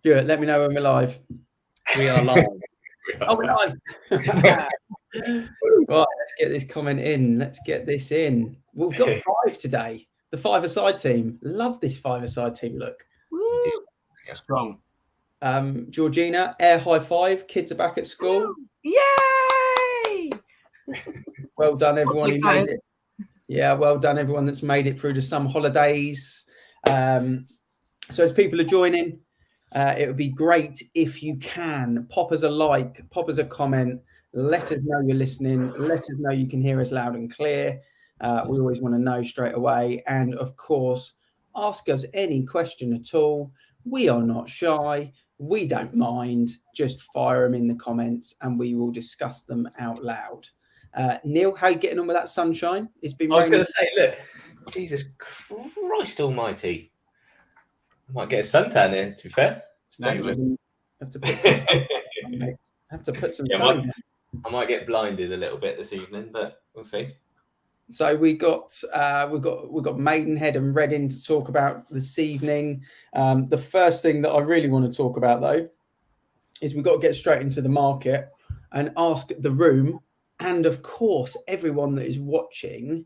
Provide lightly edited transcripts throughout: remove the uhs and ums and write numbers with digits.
Stuart, let me know when we're live. We are live. We're live. Right, let's get this comment in. Let's get this in. We've got 5 today. The 5-a-side team. Love this 5-a-side team look. Woo. Strong. Georgina, air high five. Kids are back at school. Yay! Well done, everyone who made it. Yeah, well done, everyone that's made it through the summer holidays. So as people are joining, it would be great if you can pop us a like, pop us a comment, let us know you're listening, let us know you can hear us loud and clear. We always want to know straight away. And of course, ask us any question at all. We are not shy. We don't mind. Just fire them in the comments and we will discuss them out loud. Neil, how are you getting on with that sunshine? It's been I was going to say, look, Jesus Christ almighty. I might get a suntan here, to be fair. It's dangerous. Have to put some I might get blinded a little bit this evening, but we'll see. So we've got Maidenhead and Reading to talk about this evening. The first thing that I really want to talk about, though, is we've got to get straight into the market and ask the room, and of course everyone that is watching,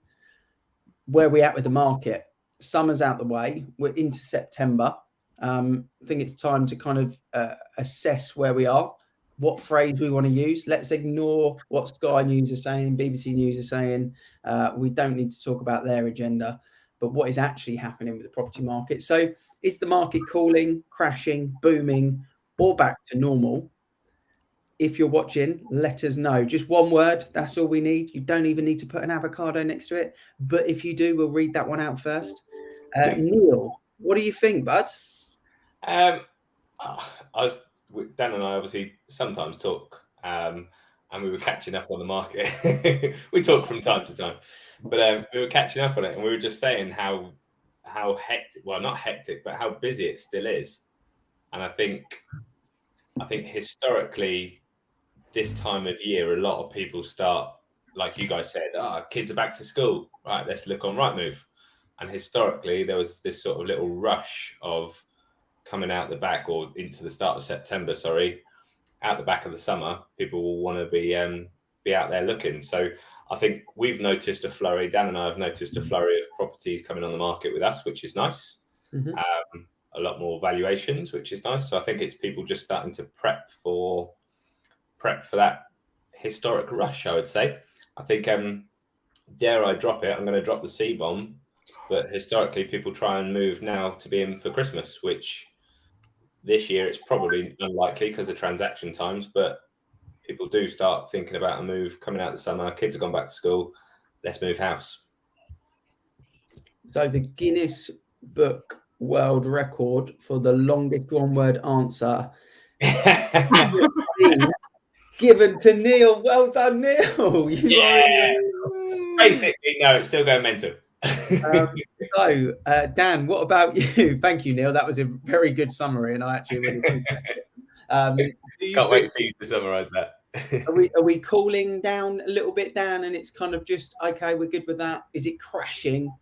where we're at with the market. Summer's out the way. We're into September. I think it's time to kind of assess where we are, what phrase we want to use. Let's ignore what Sky News are saying, BBC News are saying. We don't need to talk about their agenda, but what is actually happening with the property market. So is the market cooling, crashing, booming, or back to normal? If you're watching, let us know. Just one word, that's all we need. You don't even need to put an avocado next to it. But if you do, we'll read that one out first. Neil, what do you think, bud? Dan and I obviously sometimes talk, and we were catching up on the market. We talk from time to time, but we were catching up on it, and we were just saying how hectic, well, not hectic, but how busy it still is. And I think historically, this time of year, a lot of people start, like you guys said, kids are back to school. Right, let's look on Rightmove. And historically, there was this sort of little rush of coming out the back, or into the start of September, out the back of the summer, people will want to be out there looking. So I think we've noticed a flurry. Dan and I have noticed a flurry of properties coming on the market with us, which is nice. Mm-hmm. A lot more valuations, which is nice. So I think it's people just starting to prep for that historic rush, I would say. I think, dare I drop it, I'm going to drop the C-bomb. But historically, people try and move now to be in for Christmas, which this year it's probably unlikely because of transaction times. But people do start thinking about a move coming out of the summer. Kids have gone back to school. Let's move house. So the Guinness Book World Record for the longest one-word answer given to Neil. Well done, Neil. Basically, no, it's still going mental. So, Dan, what about you? Thank you, Neil. That was a very good summary, and I actually really appreciate it. Can't wait for you to summarise that. Are we cooling down a little bit, Dan? And it's kind of just okay. We're good with that. Is it crashing?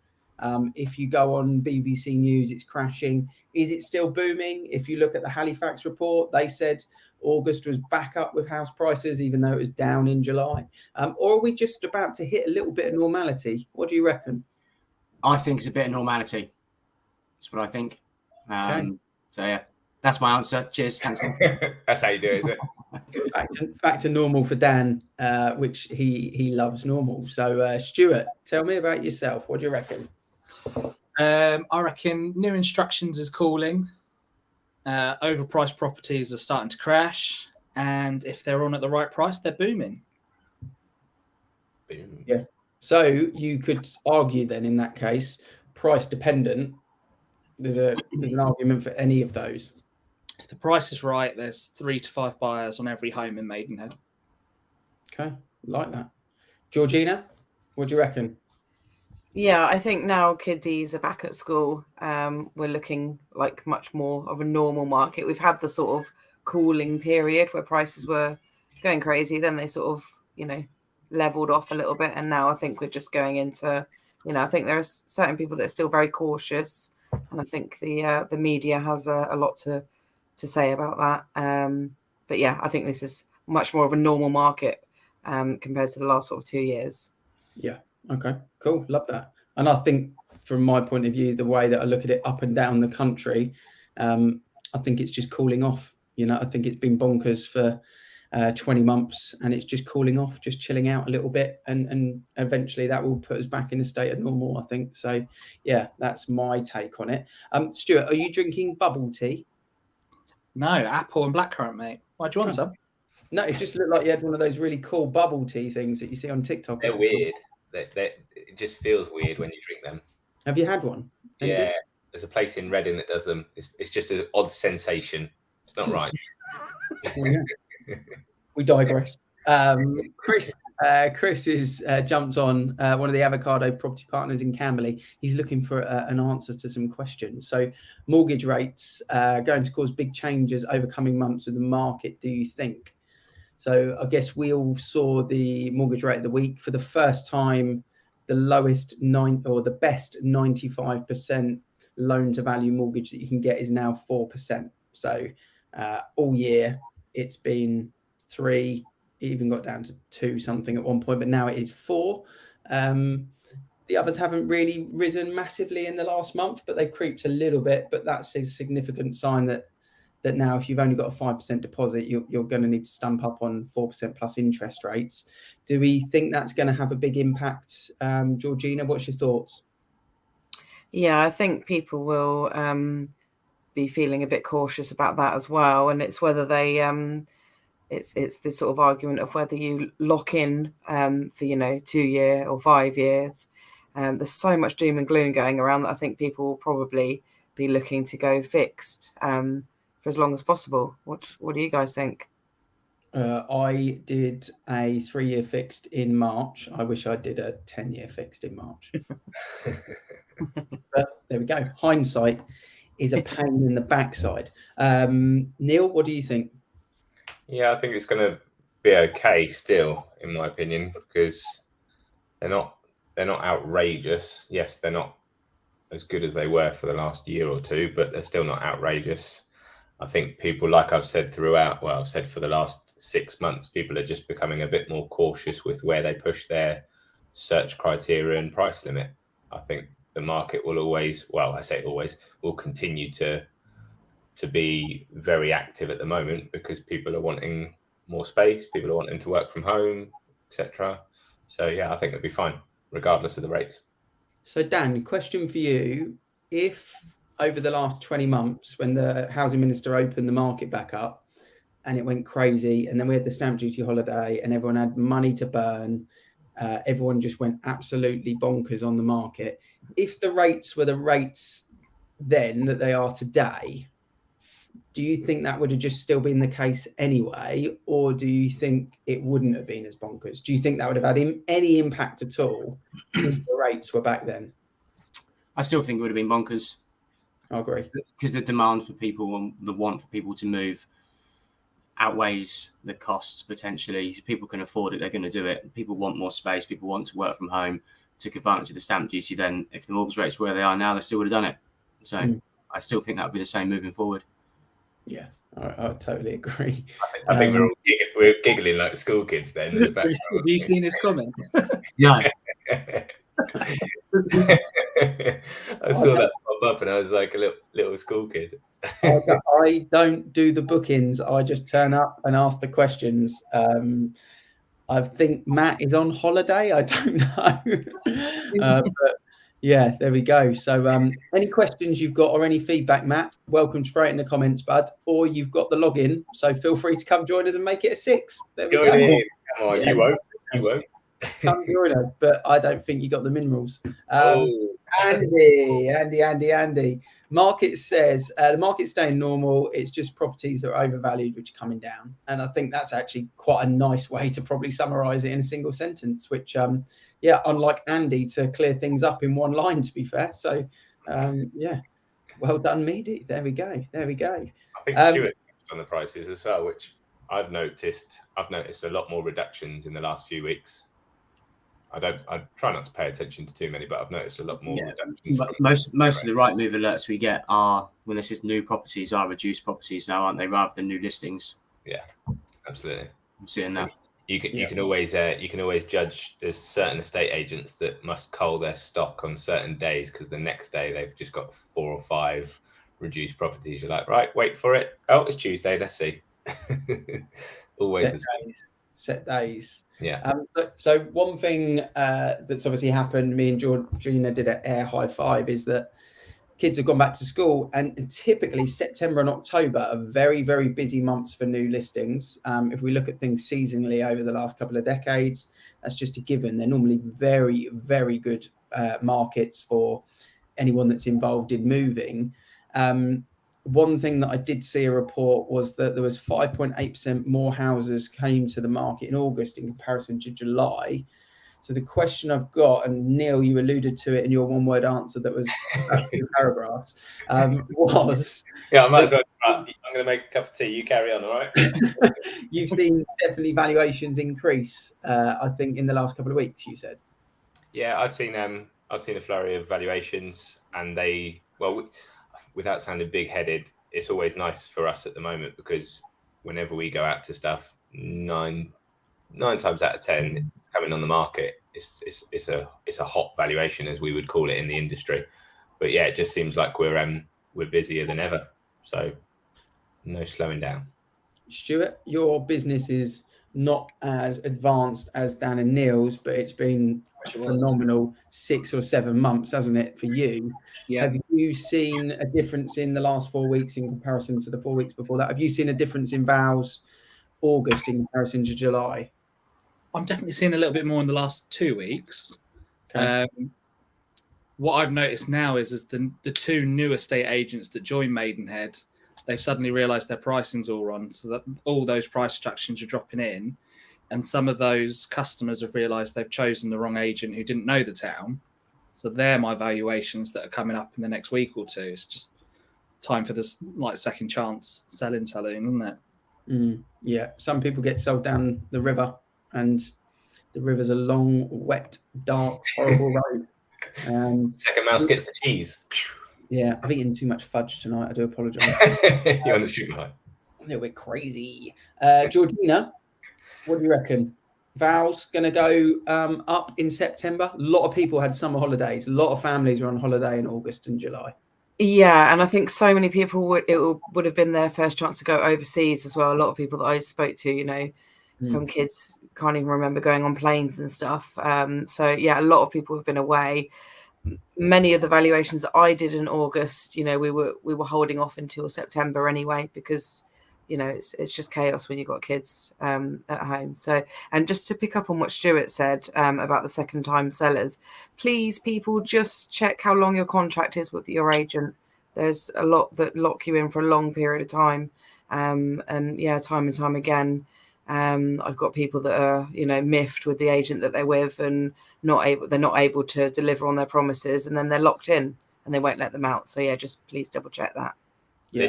If you go on BBC News, it's crashing. Is it still booming? If you look at the Halifax report, they said August was back up with house prices, even though it was down in July. Or are we just about to hit a little bit of normality? What do you reckon? I think it's a bit of normality. That's what I think. Okay. So, yeah, that's my answer. Cheers. Thanks. That's how you do it, is it? Back to normal for Dan, which he loves normal. So, Stuart, tell me about yourself. What do you reckon? I reckon new instructions is cooling. Overpriced properties are starting to crash. And if they're on at the right price, they're booming. Boom. Yeah. So you could argue then in that case, price dependent. There's an argument for any of those. If the price is right, there's 3 to 5 buyers on every home in Maidenhead. Okay, like that. Georgina, what do you reckon? Yeah, I think now kiddies are back at school. We're looking like much more of a normal market. We've had the sort of cooling period where prices were going crazy. Then they sort of, leveled off a little bit. And now I think we're just going into, I think there are certain people that are still very cautious. And I think the media has a lot to to say about that. But yeah, I think this is much more of a normal market compared to the last sort of 2 years. Yeah. Okay. Cool. Love that. And I think from my point of view, the way that I look at it up and down the country, I think it's just cooling off. I think it's been bonkers for 20 months and it's just cooling off, just chilling out a little bit. And eventually that will put us back in a state of normal, I think. So, yeah, that's my take on it. Stuart, are you drinking bubble tea? No, apple and blackcurrant, mate. Why do you want some? No, it just looked like you had one of those really cool bubble tea things that you see on TikTok. They're weird. It just feels weird when you drink them. Have you had one? Any Yeah, good? there's a place in Reading that does them. It's just an odd sensation. It's not right. Well, yeah. We digress. Chris is jumped on, one of the avocado property partners in Camberley. He's looking for an answer to some questions. So mortgage rates going to cause big changes over coming months with the market, do you think? So I guess we all saw the mortgage rate of the week. For the first time, the the best 95% loan to value mortgage that you can get is now 4%. So all year it's been 3, it even got down to 2 something at one point, but now it is 4. The others haven't really risen massively in the last month, but they've creeped a little bit. But that's a significant sign that now if you've only got a 5% deposit, you're going to need to stump up on 4% plus interest rates. Do we think that's going to have a big impact? Georgina, what's your thoughts? Yeah, I think people will be feeling a bit cautious about that as well. And it's whether they, it's this sort of argument of whether you lock in for, 2 year or 5 years. There's so much doom and gloom going around that I think people will probably be looking to go fixed for as long as possible. What do you guys think? I did a 3-year fixed in March. I wish I did a 10-year fixed in March. But there we go. Hindsight is a pain in the backside. Neil, what do you think? Yeah, I think it's going to be okay still, in my opinion, because they're not outrageous. Yes, they're not as good as they were for the last year or two, but they're still not outrageous. I think people, like I've said throughout, well, I've said for the last 6 months, people are just becoming a bit more cautious with where they push their search criteria and price limit. I think the market will always, well, I say always, will continue to be very active at the moment because people are wanting more space, people are wanting to work from home, etc. So yeah, I think it'll be fine, regardless of the rates. So Dan, question for you. If over the last 20 months, when the housing minister opened the market back up and it went crazy, and then we had the stamp duty holiday and everyone had money to burn, everyone just went absolutely bonkers on the market. If the rates were the rates then that they are today, do you think that would have just still been the case anyway? Or do you think it wouldn't have been as bonkers? Do you think that would have had any impact at all if the rates were back then? I still think it would have been bonkers. I agree. Because the demand for people and the want for people to move outweighs the costs potentially. If people can afford it, they're going to do it. People want more space. People want to work from home. Took advantage of the stamp duty. Then if the mortgage rates were where they are now, they still would have done it. So I still think that would be the same moving forward. Yeah, I totally agree. I think we're giggling like school kids then. In the background. Have you seen his comment? No. I saw that pop up and I was like a little school kid. I don't do the bookings. I just turn up and ask the questions. I think Matt is on holiday. I don't know. But yeah, there we go. So any questions you've got or any feedback, Matt, welcome to throw it in the comments, bud. Or you've got the login, so feel free to come join us and make it a 6. There we go. Come on, you won't. Come join us, but I don't think you got the minerals. Andy. Market says the market's staying normal. It's just properties that are overvalued, which are coming down. And I think that's actually quite a nice way to probably summarize it in a single sentence, which, unlike Andy, to clear things up in one line, to be fair. So, well done, Meady. There we go. I think Stuart on the prices as well, which I've noticed a lot more reductions in the last few weeks. I try not to pay attention to too many, but I've noticed a lot more reductions. But most of the right move alerts we get are when this is new properties, are reduced properties now, aren't they, rather than new listings? Yeah, absolutely. I'm seeing that. You can always judge. There's certain estate agents that must cull their stock on certain days because the next day they've just got 4 or 5 reduced properties. You're like, right, wait for it. Oh, it's Tuesday. Let's see. Always set days. Yeah. So one thing that's obviously happened, me and Georgina did an air high five, is that kids have gone back to school, and typically September and October are very, very busy months for new listings. If we look at things seasonally over the last couple of decades, that's just a given. They're normally very, very good markets for anyone that's involved in moving. One thing that I did see a report was that there was 5.8% more houses came to the market in August in comparison to July. So the question I've got, and Neil, you alluded to it in your one-word answer that was 2 paragraphs, was... Yeah, I might as well. I'm going to make a cup of tea. You carry on, all right? You've seen definitely valuations increase, I think, in the last couple of weeks, you said. Yeah, I've seen a flurry of valuations, and without sounding big-headed, it's always nice for us at the moment because whenever we go out to stuff, 9 times out of 10 coming on the market, it's a hot valuation, as we would call it in the industry. But yeah, it just seems like we're busier than ever, so no slowing down. Stuart, your business is not as advanced as Dan and Neil's, but it's been a phenomenal 6 or 7 months, hasn't it, for you? Yeah. Have you seen a difference in the last 4 weeks in comparison to the 4 weeks before that? Have you seen a difference in vows August in comparison to July? I'm definitely seeing a little bit more in the last 2 weeks. Okay. What I've noticed now is the 2 new estate agents that joined Maidenhead, they've suddenly realised their pricing's all wrong, so that all those price reductions are dropping in, and some of those customers have realised they've chosen the wrong agent who didn't know the town. So they're my valuations that are coming up in the next week or 2. It's just time for this second chance selling, isn't it? Yeah, some people get sold down the river, and the river's a long, wet, dark, horrible road. Second mouse gets the cheese. Yeah, I've eaten too much fudge tonight. I do apologise. You're on the shooting line. A little bit crazy. Georgina, what do you reckon? Val's going to go up in September. A lot of people had summer holidays. A lot of families were on holiday in August and July. Yeah, and I think so many people would have been their first chance to go overseas as well. A lot of people that I spoke to, some kids can't even remember going on planes and stuff. So yeah, a lot of people have been away. Many of the valuations that I did in August, we were holding off until September anyway, because it's just chaos when you've got kids at home. So, and just to pick up on what Stuart said about the second time sellers, please, people, just check how long your contract is with your agent. There's a lot that lock you in for a long period of time. And yeah, time and time again, I've got people that are, miffed with the agent that they're with and they're not able to deliver on their promises, and then they're locked in and they won't let them out. So yeah, just please double check that. Yeah.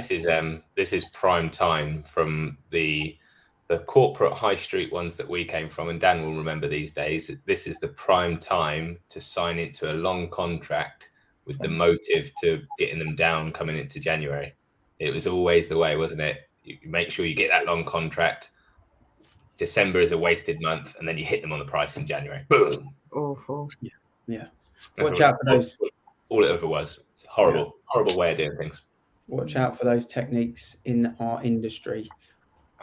This is prime time from the corporate high street ones that we came from, and Dan will remember these days. This is the prime time to sign into a long contract with the motive to getting them down coming into January. It was always the way, wasn't it? You make sure you get that long contract. December is a wasted month, and then you hit them on the price in January. Boom. Awful. Yeah. Watch out for those. All it ever was. It's a horrible way of doing things. Watch out for those techniques in our industry.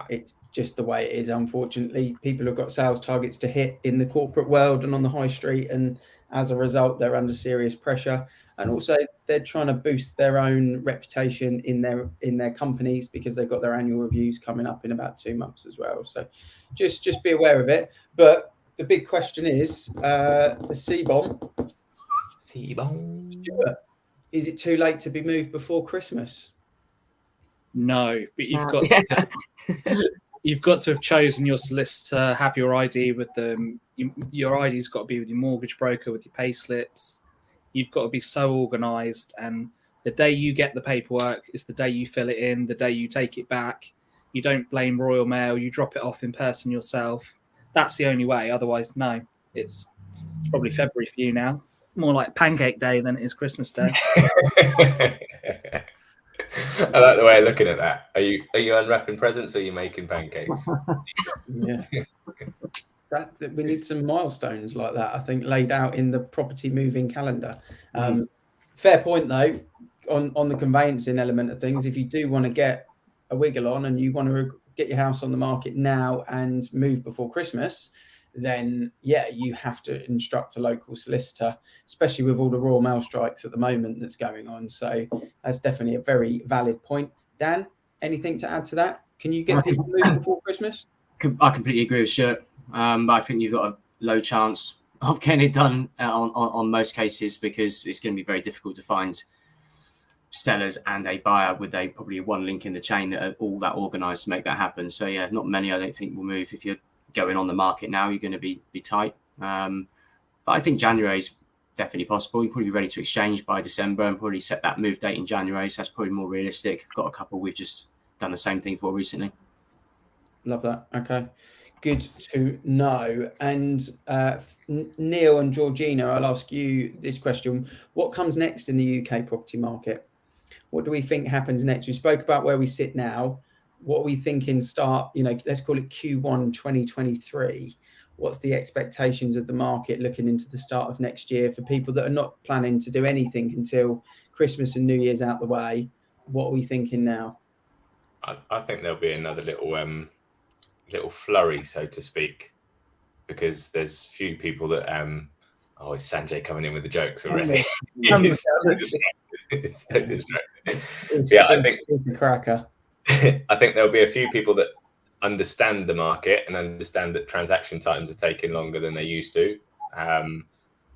It's just the way it is, unfortunately. People have got sales targets to hit in the corporate world and on the high street, and as a result, they're under serious pressure. And also, they're trying to boost their own reputation in their companies because they've got their annual reviews coming up in about 2 months as well. So just be aware of it. But the big question is the C-bomb. C-bomb. Stuart, is it too late to be moved before Christmas? No, but you've got to have chosen your solicitor, have your ID with them. Your ID's got to be with your mortgage broker, with your pay slips. You've got to be so organised, and the day you get the paperwork is the day you fill it in, the day you take it back. You don't blame Royal Mail, you drop it off in person yourself. That's the only way. Otherwise, no. It's It's probably February for you now. More like Pancake Day than it is Christmas Day. I like the way of looking at that. Are you unwrapping presents or are you making pancakes? Yeah. That we need some milestones like that, I think, laid out in the property moving calendar. Fair point, though, on the conveyancing element of things. If you do want to get a wiggle on and you want to get your house on the market now and move before Christmas, then yeah, you have to instruct a local solicitor, especially with all the Royal Mail strikes at the moment that's going on. So that's definitely a very valid point. Dan, anything to add to that? Can you get people moved before Christmas? I completely agree with Stuart. But I think you've got a low chance of getting it done on most cases, because it's going to be very difficult to find sellers and a buyer with probably one link in the chain that are all that organised to make that happen. So yeah, not many I don't think will move. If you're going on the market now, you're going to be tight. But I think January is definitely possible. You'll probably be ready to exchange by December and probably set that move date in January. So that's probably more realistic. I've got a couple we've just done the same thing for recently. Love that. Okay. Good to know. And Neil and Georgina, I'll ask you this question. What comes next in the UK property market? What do we think happens next? We spoke about where we sit now. What are we thinking start, let's call it Q1 2023. What's the expectations of the market looking into the start of next year for people that are not planning to do anything until Christmas and New Year's out the way? What are we thinking now? I think there'll be another little flurry, so to speak, because there's few people that is Sanjay coming in with the jokes already? It's so distracting. Yeah, I think it's a cracker. I think there'll be a few people that understand the market and understand that transaction times are taking longer than they used to.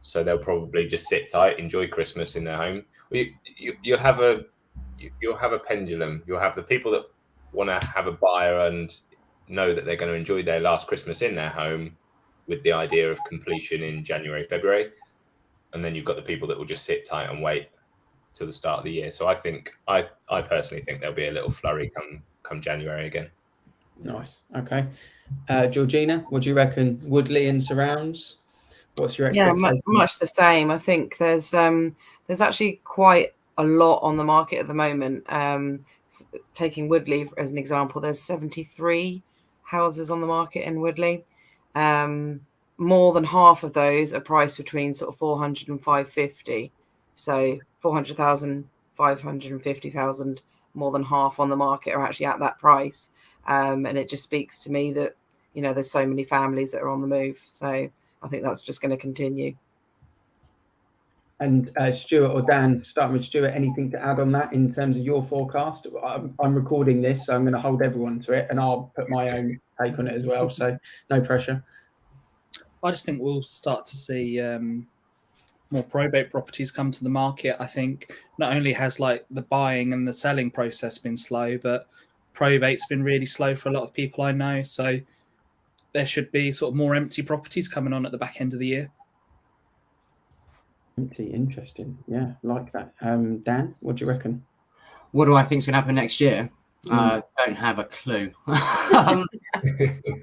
So they'll probably just sit tight, enjoy Christmas in their home. You'll have a pendulum. You'll have the people that want to have a buyer and know that they're going to enjoy their last Christmas in their home with the idea of completion in January, February. And then you've got the people that will just sit tight and wait till the start of the year. So I personally think there'll be a little flurry come January again. Nice. Okay. Georgina, what do you reckon? Woodley and surrounds? What's your expectation? Yeah, much the same. I think there's actually quite a lot on the market at the moment. Taking Woodley as an example, there's 73 houses on the market in Woodley. More than half of those are priced between sort of 400 and 550. So 400,000, 550,000, more than half on the market are actually at that price. And it just speaks to me that, there's so many families that are on the move. So I think that's just going to continue. And Stuart or Dan, starting with Stuart, anything to add on that in terms of your forecast? I'm recording this, so I'm going to hold everyone to it, and I'll put my own take on it as well. So no pressure. I just think we'll start to see more probate properties come to the market. I think not only has the buying and the selling process been slow, but probate's been really slow for a lot of people I know. So there should be sort of more empty properties coming on at the back end of the year. Empty, interesting. Yeah, like that. Dan, what do you reckon? What do I think is going to happen next year? Don't have a clue.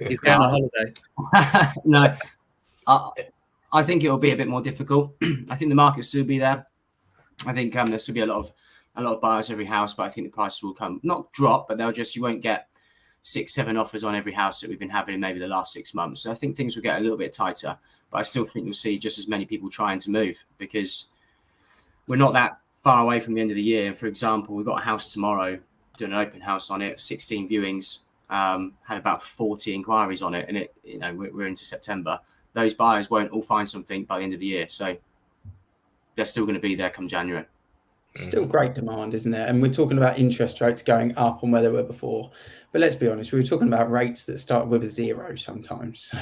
He's going on holiday. No, I think it will be a bit more difficult. I think the market will still be there. I think there'll still be a lot of buyers every house, but I think the prices will not drop, but you won't get 6-7 offers on every house that we've been having in maybe the last 6 months. So I think things will get a little bit tighter, but I still think you'll see just as many people trying to move, because we're not that far away from the end of the year. For example, we've got a house tomorrow, doing an open house on it, 16 viewings, had about 40 inquiries on it, and we're into September. Those buyers won't all find something by the end of the year, so they're still going to be there come January. Still great demand, isn't it? And we're talking about interest rates going up on where they were before. But let's be honest, we were talking about rates that start with a 0 sometimes. So,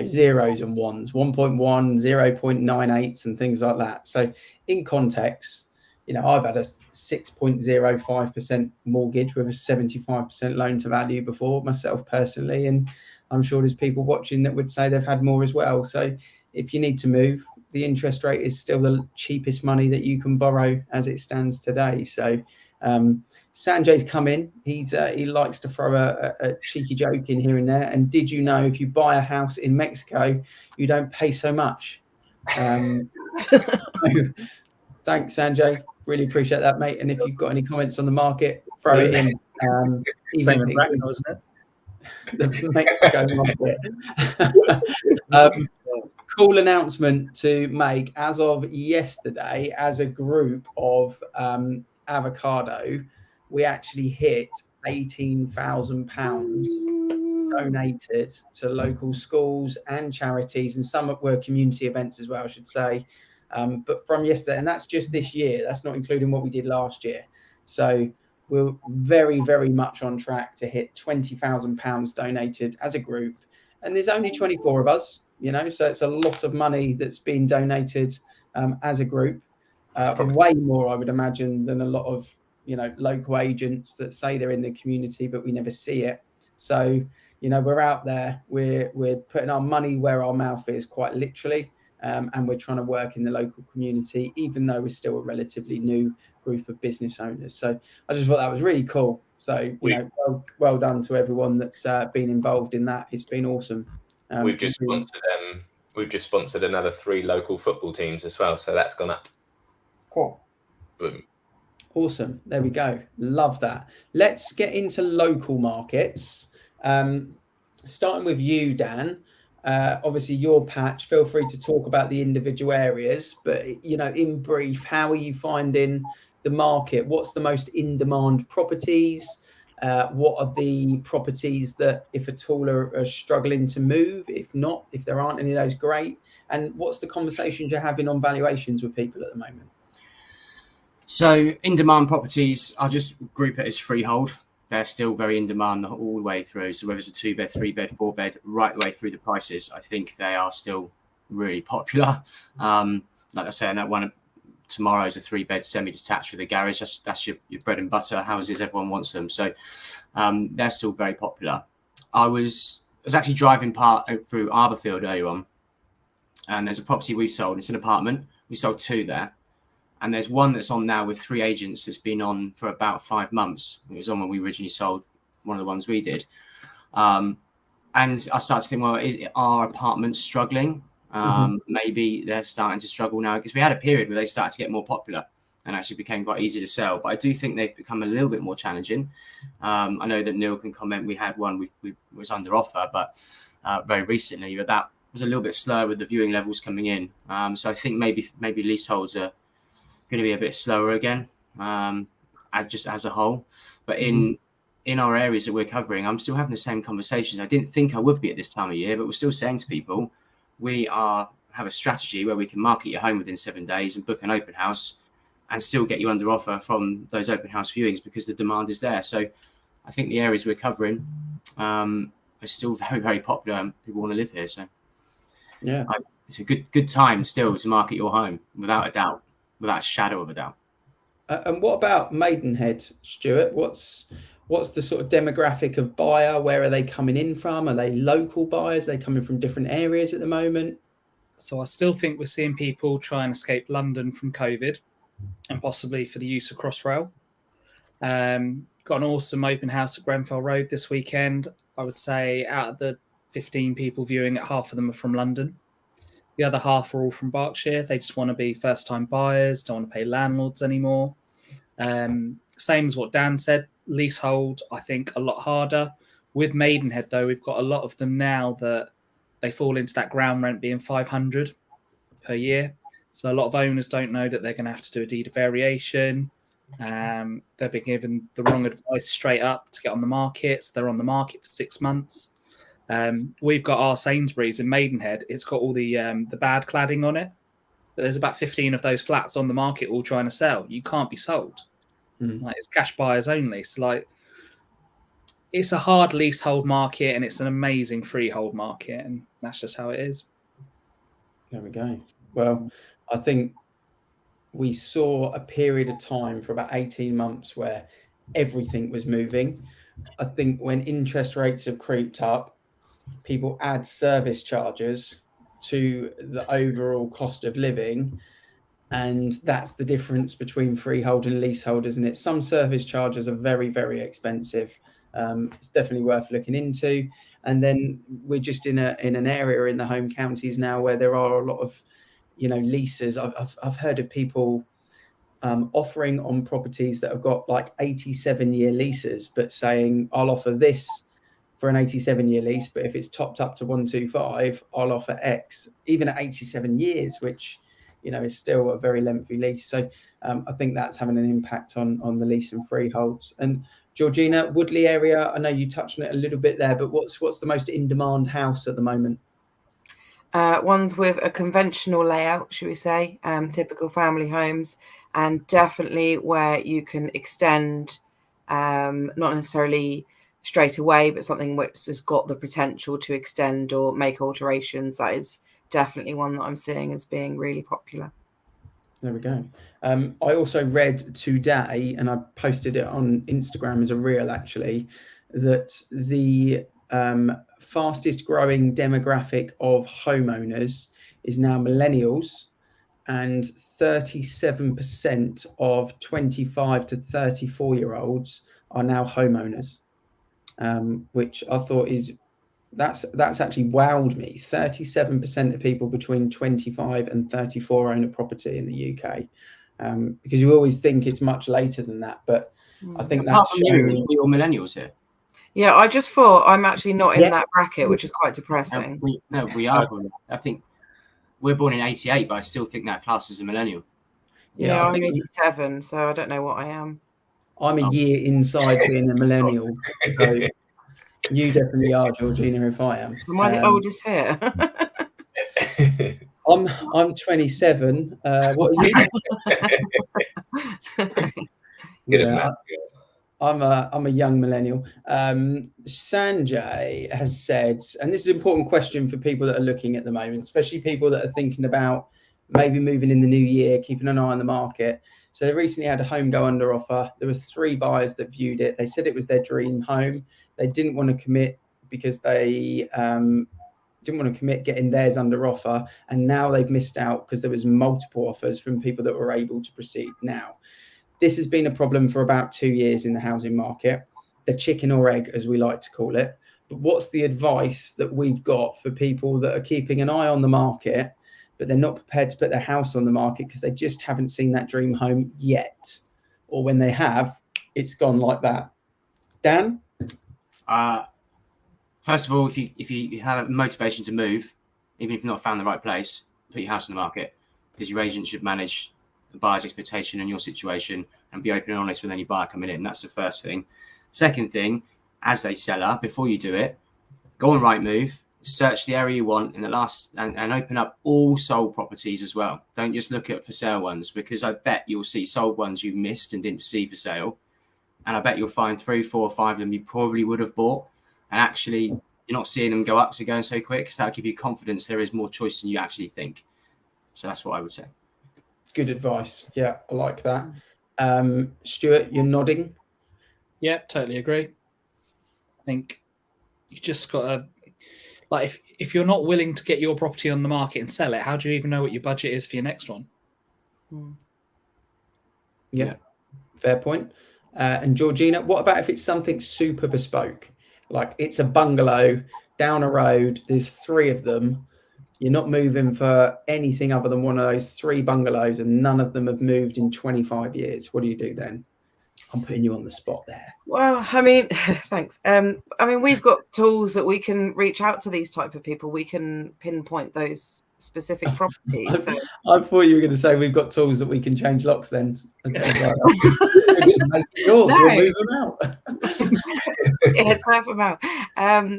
zeros and ones, 1.1, 0.98s and things like that. So in context, I've had a 6.05% mortgage with a 75% loan to value before myself personally. And I'm sure there's people watching that would say they've had more as well. So if you need to move, the interest rate is still the cheapest money that you can borrow as it stands today. So Sanjay's come in. He likes to throw a cheeky joke in here and there. And did you know if you buy a house in Mexico, you don't pay so much Thanks, Sanjay. Really appreciate that, mate. And if you've got any comments on the market, throw it in. Same in Bracknell, isn't it? Cool announcement to make. As of yesterday, as a group of Avocado, we actually hit £18,000 donated to local schools and charities, and some were community events as well, I should say. But from yesterday, and that's just this year, that's not including what we did last year. So we're very, very much on track to hit £20,000 donated as a group. And there's only 24 of us, so it's a lot of money that's been donated as a group. Way more, I would imagine, than a lot of, local agents that say they're in the community, but we never see it. So, we're out there, we're putting our money where our mouth is, quite literally. And we're trying to work in the local community, even though we're still a relatively new group of business owners. So I just thought that was really cool. So, well done to everyone that's been involved in that. It's been awesome. We've just sponsored another 3 local football teams as well. So that's gone up. Cool. Boom. Awesome. There we go. Love that. Let's get into local markets. Starting with you, Dan. Obviously your patch, feel free to talk about the individual areas, but in brief, how are you finding the market? What's the most in-demand properties? What are the properties that, if at all, are struggling to move? If there aren't any of those, great. And what's the conversations you're having on valuations with people at the moment? So in-demand properties, I'll just group it as freehold. They're still very in demand all the way through. So whether it's a 2-bed, 3-bed, 4-bed, right the way through the prices, I think they are still really popular. Like I said, that one tomorrow is a 3-bed semi-detached with a garage. That's your bread and butter houses. Everyone wants them. So they're still very popular. I was actually driving through Arborfield earlier on, and there's a property we've sold. It's an apartment. We sold 2 there. And there's one that's on now with 3 agents that's been on for about 5 months. It was on when we originally sold one of the ones we did. And I started to think, well, are apartments struggling? Maybe they're starting to struggle now, because we had a period where they started to get more popular and actually became quite easy to sell. But I do think they've become a little bit more challenging. I know that Neil can comment. We had one we was under offer, but very recently, but that was a little bit slower with the viewing levels coming in. So I think maybe leaseholds are going to be a bit slower again, just as a whole. But in our areas that we're covering, I'm still having the same conversations. I didn't think I would be at this time of year, but we're still saying to people, we have a strategy where we can market your home within 7 days and book an open house and still get you under offer from those open house viewings, because the demand is there. So I think the areas we're covering are still very, very popular, and people want to live here. So yeah, it's a good time still to market your home, without a doubt. Without a shadow of a doubt. And what about Maidenhead, Stuart? What's the sort of demographic of buyer? Where are they coming in from? Are they local buyers? Are they coming from different areas at the moment? So I still think we're seeing people try and escape London from COVID, and possibly for the use of Crossrail. Got an awesome open house at Grenfell Road this weekend. I would say out of the 15 people viewing it, half of them are from London. The other half are all from Berkshire. They just want to be first-time buyers, don't want to pay landlords anymore. Same as what Dan said, leasehold, I think, a lot harder. With Maidenhead, though, we've got a lot of them now that they fall into that ground rent being $500 per year. So a lot of owners don't know that they're going to have to do a deed of variation. They've been given the wrong advice straight up to get on the market. So they're on the market for 6 months. We've got our Sainsbury's in Maidenhead. It's got all the bad cladding on it. But there's about 15 of those flats on the market all trying to sell. You can't be sold. Like, it's cash buyers only. So it's a hard leasehold market, and it's an amazing freehold market, and that's just how it is. There we go. Well, I think we saw a period of time for about 18 months where everything was moving. I think when interest rates have creeped up, people add service charges to the overall cost of living, and that's the difference between freehold and leasehold, isn't it? Some service charges are very, very expensive. It's definitely worth looking into. And then we're just in an area in the home counties now where there are a lot of leases. I've heard of people offering on properties that have got like 87-year leases, but saying I'll offer this for an 87-year lease, but if it's topped up to 125, I'll offer X, even at 87 years, which is still a very lengthy lease. So I think that's having an impact on the lease and freeholds. And Georgina, Woodley area, I know you touched on it a little bit there, but what's the most in-demand house at the moment? Ones with a conventional layout, should we say, typical family homes, and definitely where you can extend, not necessarily straight away, but something which has got the potential to extend or make alterations. That is definitely one that I'm seeing as being really popular. There we go. I also read today, and I posted it on Instagram as a reel actually, that the fastest growing demographic of homeowners is now millennials, and 37% of 25 to 34-year-olds are now homeowners, which I thought that's actually wowed me. 37% of people between 25 and 34 own a property in the UK, because you always think it's much later than that, but I think apart that's from you, we all millennials here. Yeah, I just thought I'm actually not in that bracket, which is quite depressing. We are. I think we're born in 88, but I still think that class is a millennial. Yeah, I'm 87, so I don't know what I am. I'm a year inside being a millennial. So you definitely are, Georgina, if I am. Am I the oldest here? I'm 27. What are you? I'm a young millennial. Sanjay has said, and this is an important question for people that are looking at the moment, especially people that are thinking about maybe moving in the new year, keeping an eye on the market. So they recently had a home go under offer. There were 3 buyers that viewed it. They said it was their dream home. They didn't want to commit because they didn't want to commit getting theirs under offer. And now they've missed out because there was multiple offers from people that were able to proceed. Now, this has been a problem for about 2 years in the housing market, the chicken or egg, as we like to call it. But what's the advice that we've got for people that are keeping an eye on the market, but they're not prepared to put their house on the market because they just haven't seen that dream home yet? Or when they have, it's gone like that. Dan? First of all, if you have a motivation to move, even if you've not found the right place, put your house on the market, because your agent should manage the buyer's expectation and your situation and be open and honest with any buyer coming in. That's the first thing. Second thing, as a seller, before you do it, go on Rightmove, search the area you want and open up all sold properties as well. Don't just look at for sale ones, because I bet you'll see sold ones you missed and didn't see for sale. And I bet you'll find 3, 4, 5 of them you probably would have bought. And actually, you're not seeing them go up, so going so quick, because that'll give you confidence there is more choice than you actually think. So that's what I would say. Good advice. Yeah, I like that. Stuart, you're nodding. Yeah, totally agree. I think you just got to, like, if you're not willing to get your property on the market and sell it, how do you even know what your budget is for your next one? Yeah, fair point. And Georgina, what about if it's something super bespoke? Like it's a bungalow down a road, there's 3 of them. You're not moving for anything other than one of those 3 bungalows, and none of them have moved in 25 years. What do you do then? I'm putting you on the spot there. Well, I mean, thanks. I mean, we've got tools that we can reach out to these type of people. We can pinpoint those specific properties. I thought you were going to say we've got tools that we can change locks then. We'll move them out. Yeah, turf them out.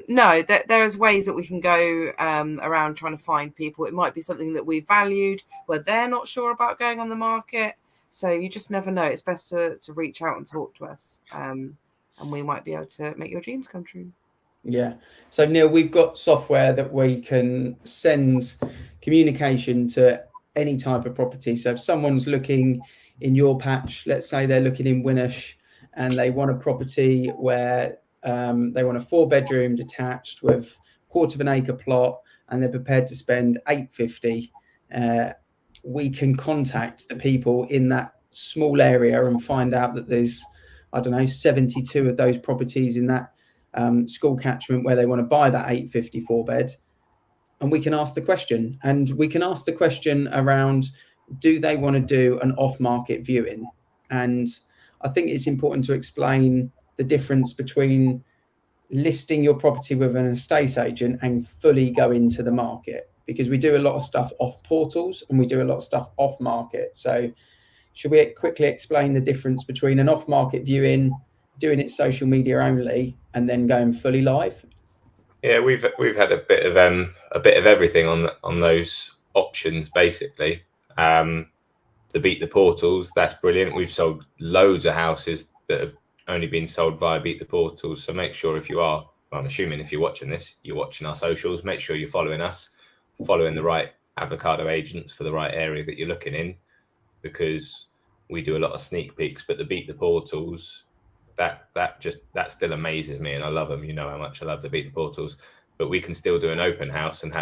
No, there's ways that we can go around trying to find people. It might be something that we valued where they're not sure about going on the market. So you just never know. It's best to reach out and talk to us, and we might be able to make your dreams come true. Yeah. So Neil, we've got software that we can send communication to any type of property. So if someone's looking in your patch, let's say they're looking in Winnersh and they want a property where they want a 4-bedroom detached with 1/4 acre plot, and they're prepared to spend $850. We can contact the people in that small area and find out that there's, 72 of those properties in that school catchment where they want to buy that 854 bed. and we can ask the question. And we can ask the question around, do they want to do an off-market viewing? And I think it's important to explain the difference between listing your property with an estate agent and fully go into the market, because we do a lot of stuff off portals and we do a lot of stuff off market. So should we quickly explain the difference between an off market viewing, doing it social media only, and then going fully live? Yeah, we've had a bit of everything on those options basically. The Beat the Portals, that's brilliant. We've sold loads of houses that have only been sold via Beat the Portals. So make sure, if you are, I'm assuming if you're watching this, you're watching our socials, make sure you're following us, following the right avocado agents for the right area that you're looking in, because we do a lot of sneak peeks. But the Beat the Portals, that still amazes me, and I love them. You know how much I love the Beat the Portals. But we can still do an open house, and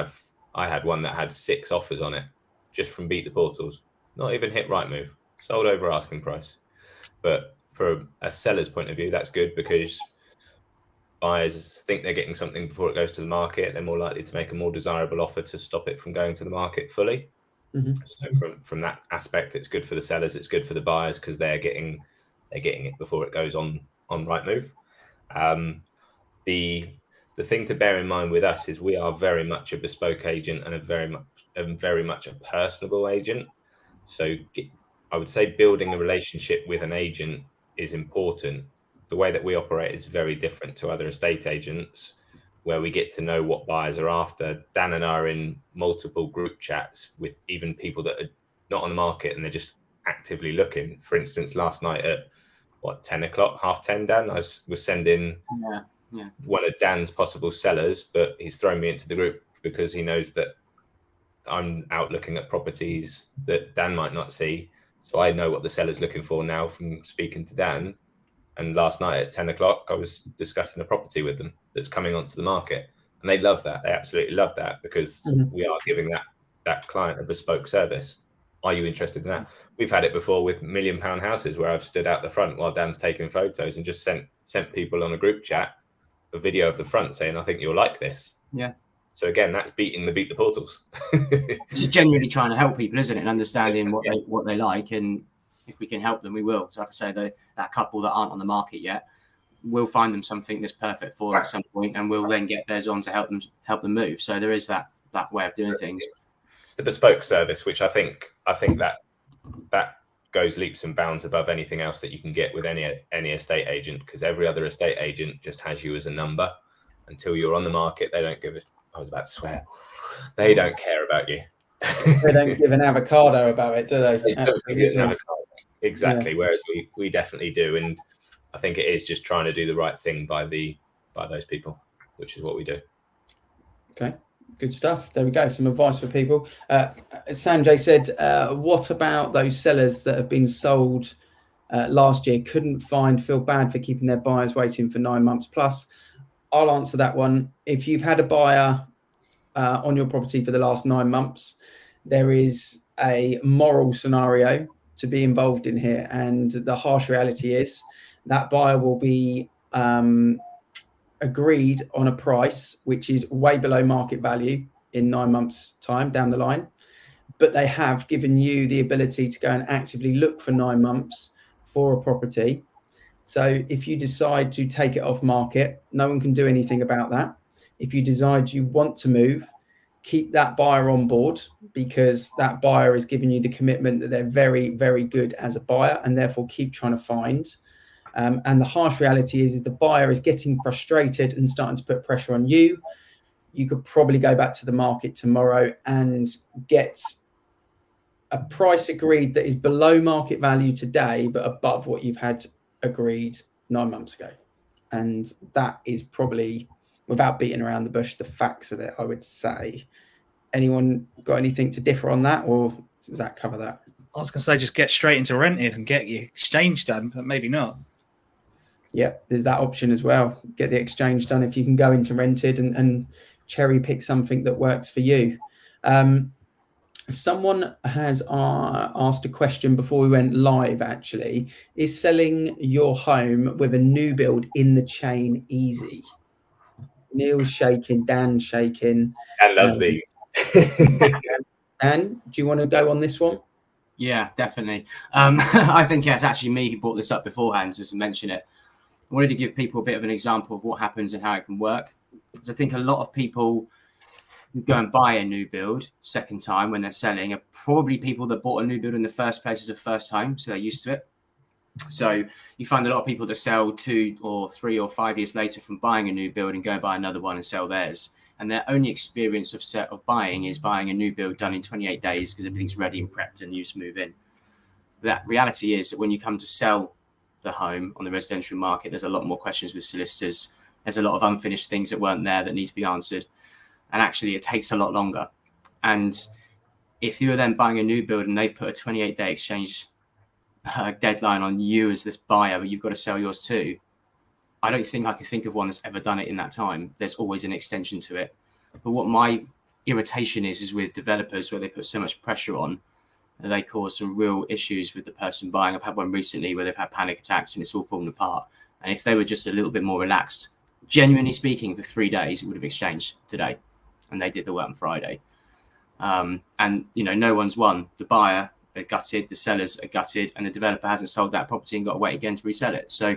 I had one that had 6 offers on it just from Beat the Portals. Not even hit Rightmove, sold over asking price. But from a seller's point of view, that's good, because buyers think they're getting something before it goes to the market. They're more likely to make a more desirable offer to stop it from going to the market fully. Mm-hmm. So from that aspect, it's good for the sellers. It's good for the buyers, because they're getting it before it goes on Rightmove. The thing to bear in mind with us is we are very much a bespoke agent and very much a personable agent. So I would say building a relationship with an agent is important. The way that we operate is very different to other estate agents, where we get to know what buyers are after. Dan and I are in multiple group chats with even people that are not on the market and they're just actively looking. For instance, last night at 10 o'clock, 10:30, Dan, I was sending one of Dan's possible sellers, but he's thrown me into the group because he knows that I'm out looking at properties that Dan might not see. So I know what the seller's looking for now from speaking to Dan. And last night at 10 o'clock, I was discussing a property with them that's coming onto the market. And they love that. They absolutely love that, because we are giving that client a bespoke service. Are you interested in that? We've had it before with £1 million houses where I've stood out the front while Dan's taking photos and just sent people on a group chat a video of the front saying, I think you'll like this. Yeah. So again, that's Beat the Portals. Just genuinely trying to help people, isn't it? And understanding what they like, and if we can help them, we will. So like I say, that couple that aren't on the market yet, we'll find them something that's perfect for at some point, and we'll then get theirs on to help them move. So there is that way of doing things. It's the bespoke service, which I think that goes leaps and bounds above anything else that you can get with any estate agent, because every other estate agent just has you as a number. Until you're on the market, they don't give it. I was about to swear. They don't care about you. They don't give an avocado about it, do they? They don't give you an avocado. Exactly. Yeah. Whereas we definitely do, and I think it is just trying to do the right thing by those people, which is what we do. Okay, good stuff. There we go. Some advice for people. Sanjay said, "What about those sellers that have been sold last year? Feel bad for keeping their buyers waiting for 9 months plus." I'll answer that one. If you've had a buyer on your property for the last 9 months, there is a moral scenario to be involved in here. And the harsh reality is that buyer will be agreed on a price which is way below market value in 9 months' time down the line. But they have given you the ability to go and actively look for 9 months for a property. So if you decide to take it off market, no one can do anything about that. If you decide you want to move, keep that buyer on board, because that buyer is giving you the commitment that they're very, very good as a buyer, and therefore keep trying to find. And the harsh reality is the buyer is getting frustrated and starting to put pressure on you. You could probably go back to the market tomorrow and get a price agreed that is below market value today, but above what you've had agreed 9 months ago. And that is probably, without beating around the bush, the facts of it, I would say. Anyone got anything to differ on that, or does that cover that? I was going to say just get straight into rented and get your exchange done, but maybe not. Yeah, there's that option as well. Get the exchange done if you can go into rented and cherry pick something that works for you. Someone has asked a question before we went live, actually. Is selling your home with a new build in the chain easy? Neil's shaking, Dan's shaking. And loves these. Dan, do you want to go on this one? Yeah, definitely. I think it's actually me who brought this up beforehand, just to mention it. I wanted to give people a bit of an example of what happens and how it can work. Because I think a lot of people who go and buy a new build second time when they're selling are probably people that bought a new build in the first place as a first time, so they're used to it. So you find a lot of people that sell 2 or 3 or 5 years later from buying a new build and go and buy another one and sell theirs. And their only experience of buying is buying a new build done in 28 days because everything's ready and prepped and you just move in. That reality is that when you come to sell the home on the residential market, there's a lot more questions with solicitors. There's a lot of unfinished things that weren't there that need to be answered. And actually, it takes a lot longer. And if you're then buying a new build and they've put a 28-day exchange deadline on you as this buyer, but you've got to sell yours too, I don't think I can think of one that's ever done it in that time. There's always an extension to it. But what my irritation is with developers where they put so much pressure on, and they cause some real issues with the person buying. I've had one recently where they've had panic attacks and it's all fallen apart. And if they were just a little bit more relaxed, genuinely speaking, for 3 days, it would have exchanged today. And they did the work on Friday. And, you know, no one's won. The buyer are gutted, the sellers are gutted, and the developer hasn't sold that property and got to wait again to resell it. So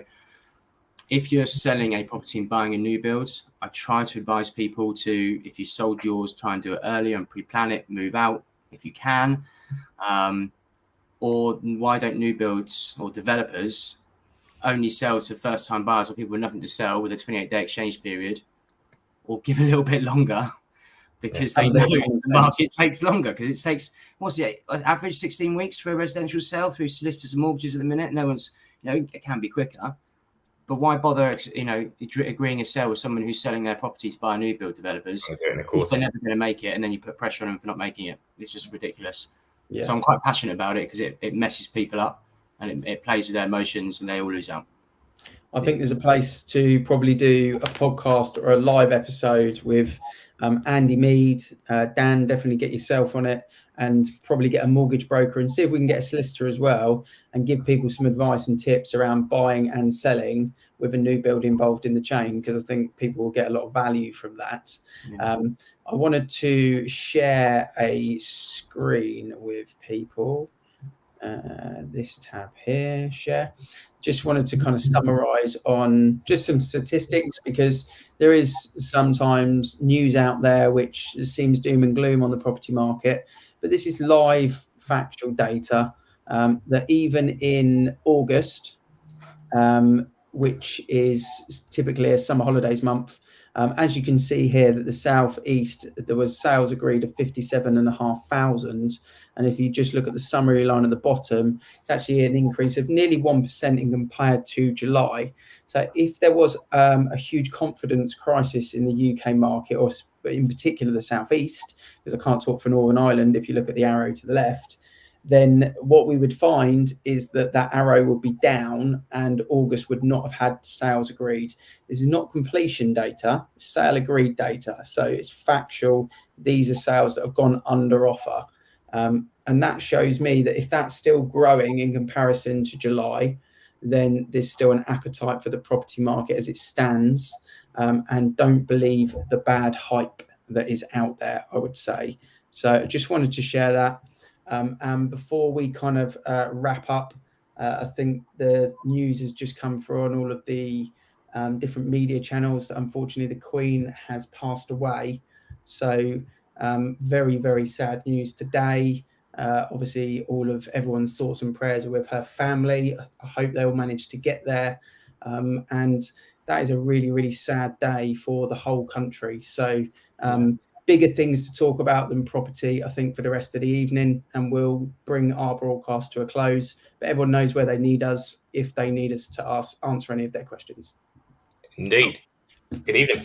if you're selling a property and buying a new build, I try to advise people to, if you sold yours, try and do it earlier and pre-plan it, move out if you can. Or why don't new builds or developers only sell to first-time buyers or people with nothing to sell with a 28-day exchange period, or give a little bit longer because they know the market takes longer, because it takes, what's it, average 16 weeks for a residential sale through solicitors and mortgages at the minute. No one's, you know, it can be quicker. But why bother, you know, agreeing a sale with someone who's selling their property to buy new build developers? They're never going to make it, and then you put pressure on them for not making it. It's just ridiculous. Yeah. So I'm quite passionate about it because it messes people up and it plays with their emotions and they all lose out. I think there's a place to probably do a podcast or a live episode with Andy Mead. Dan, definitely get yourself on it, and probably get a mortgage broker and see if we can get a solicitor as well and give people some advice and tips around buying and selling with a new build involved in the chain, because I think people will get a lot of value from that. Yeah. I wanted to share a screen with people. This tab here, share. Just wanted to kind of summarize on just some statistics, because there is sometimes news out there which seems doom and gloom on the property market. But this is live factual data that even in August, which is typically a summer holidays month, as you can see here, that the Southeast, there was sales agreed of 57,500. And if you just look at the summary line at the bottom, it's actually an increase of nearly 1% in compared to July. So if there was a huge confidence crisis in the UK market, or in particular the Southeast, because I can't talk for Northern Ireland, if you look at the arrow to the left, then what we would find is that that arrow would be down and August would not have had sales agreed. This is not completion data, it's sale agreed data. So it's factual. These are sales that have gone under offer. And that shows me that if that's still growing in comparison to July, then there's still an appetite for the property market as it stands. And don't believe the bad hype that is out there, I would say. So I just wanted to share that. And before we kind of wrap up, I think the news has just come through on all of the different media channels that unfortunately the Queen has passed away. So very, very sad news today. Obviously, all of everyone's thoughts and prayers are with her family. I hope they will manage to get there. And that is a really, really sad day for the whole country. So bigger things to talk about than property, I think, for the rest of the evening, and we'll bring our broadcast to a close. But everyone knows where they need us if they need us to answer any of their questions. Indeed. Good evening.